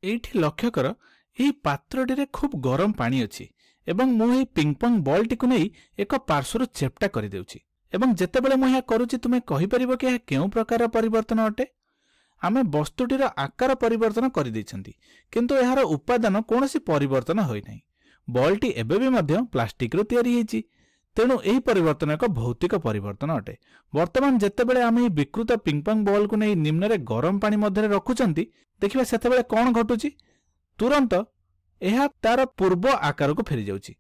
एठी लक्ष्य कर यही पात्रटी खूब गरम पानी अच्छी एवं मुझे पिंगपंग बॉल टी नहीं एक पार्श्वर चेप्टा कर देउछि एवं जेतेबेले मुझे करुछि तुमे कहि परिबो कि केउ प्रकार परिवर्तन अटे। आमे वस्तुटीर आकार परिवर्तन कर दैछंती किंतु एहार उपादान कोनोसी परिवर्तन होई नाही। बॉलटी एबे भी मध्य प्लास्टिक रो तयारी हेछि तेणु एही परिवर्तन एक भौतिक परिवर्तन अटे। वर्तमान जेतेबेले आमे विकृत पिंगपंग बॉल को नहीं निम्न रे गरम पानी मध्य रखुचंती देखिबा सेतेबेले कोन घटुछि तुरंत एहा तार पूर्व आकार को फेरी जाउछि।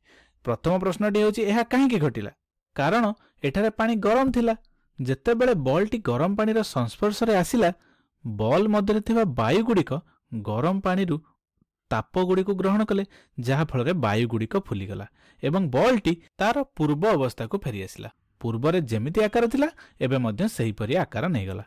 प्रथम प्रश्नटी होछि एहा काहेकि घटिला कारण एठारे पानी गरम थिला। जेतेबेले बॉलटी गरम पानी रो संस्पर्श रे आसिला बॉल मध्य थिबा वायु गुड़िक गरम पानी रु ताप गुड़िक ग्रहण कले जहा फल वायु गुड़िक फुलीगला एवं बॉलटी तार पूर्व अवस्था को फेरी आसिला। पूर्व जेमिति आकार थिला एबे मध्य सेहीपरि आकार नहीं गला।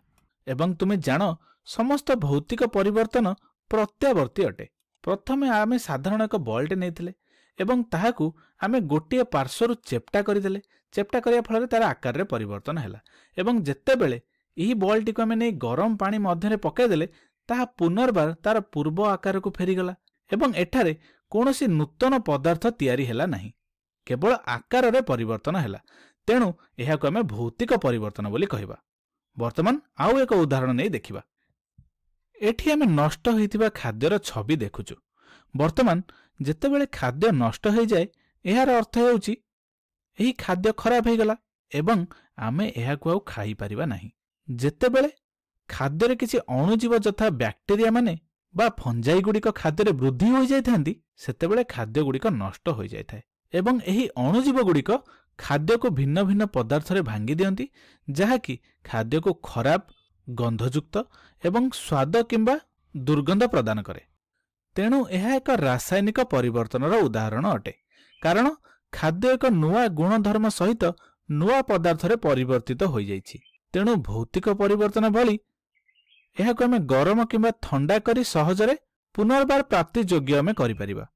एवं तुमे जान समस्त भौतिक परिवर्तन प्रत्यावर्ती अटे। प्रथमे आमे साधारण एक बॉलटे नैथिले एवं ताहाकू आमे गोटे पार्श्वर चेप्टा करदेले। चेप्टा करिया फल तार आकार रे परिवर्तन हैला एवं जेतेबेले यही बॉलटी को आमे नै गरम पानी मध्य पकईदेले ताहा पुनर्बार तार पूर्व आकार को फेरीगला एवं एठारे कौनसी नूतन पदार्थ तैयारी हैला नहीं केवल आकार रे परिवर्तन हैला। तेणु एहाको आमे भौतिक परिवर्तन बोली कहिबा। वर्तमान आउ एक उदाहरण नै देखिबा। एठी आमे नष्ट होइतिबा खाद्यर छवि देखुचु। वर्तमान जेतेबेले खाद्य नष्ट हो जाए एहार अर्थ हेउची एही खाद्य खराब होइगला एवं आमे एहाको आउ खाई परिबा नाही। जेतेबेले खाद्य किसी अणुजीव यथा बैक्टेरिया माने बा फंजाई गुड़िक खाद्य वृद्धि हो जाइथांती सेतेबेले खाद्य गुड़िक नष्ट हो जाइथाय एवं एही अणुजीव गुड़िक खाद्य को भिन्न भिन्न पदार्थ रे भांगी दियंती जहाँकि खाद्य को खराब गंधयुक्त एवं स्वाद किंबा दुर्गंध प्रदान करे। तेणु यह एक रासायनिक परिवर्तनर उदाहरण अटे कारण खाद्य एक नुआ गुणधर्म सहित नुआ पदार्थ रे परिवर्तित हो जाइछि। तेणु भौतिक परिवर्तन भली एहाको आमे गरम किंबा ठंडा करी सहजरे पुनर्बार प्राप्ति योग्य आमे करि परिबा।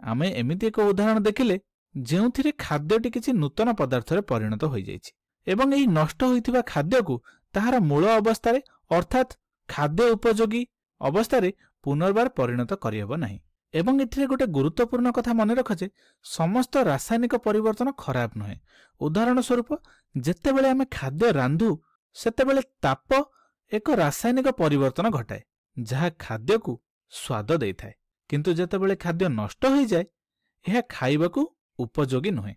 आमे एमिति एक उदाहरण देखिले जेउथिरे खाद्यटी किछि नूतन पदार्थ रे परिणत हो जाइछि एवं एही नष्ट होइथिबा खाद्य को ताहार मूल अवस्था रे अर्थात खाद्य उपयोगी अवस्था रे पुनर्बार परिणत करिहबो नाही। एवं एथिरे गोटे गुरुत्वपूर्ण कथा मन रख जे समस्त रासायनिक परिवर्तन खराब नहे। उदाहरण स्वरूप जेतेबेले आमे खाद्य रांधु सेतेबेले ताप एक रासायनिक परिवर्तन घटाए जहा खाद्य को स्वाद देइथाय किंतु जेतेबेले खाद्य नष्ट हो जाए यह खाइबाकू उपयोगी नुहे।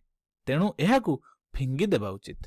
तेणु एहाकू फिंगी देबा उचित।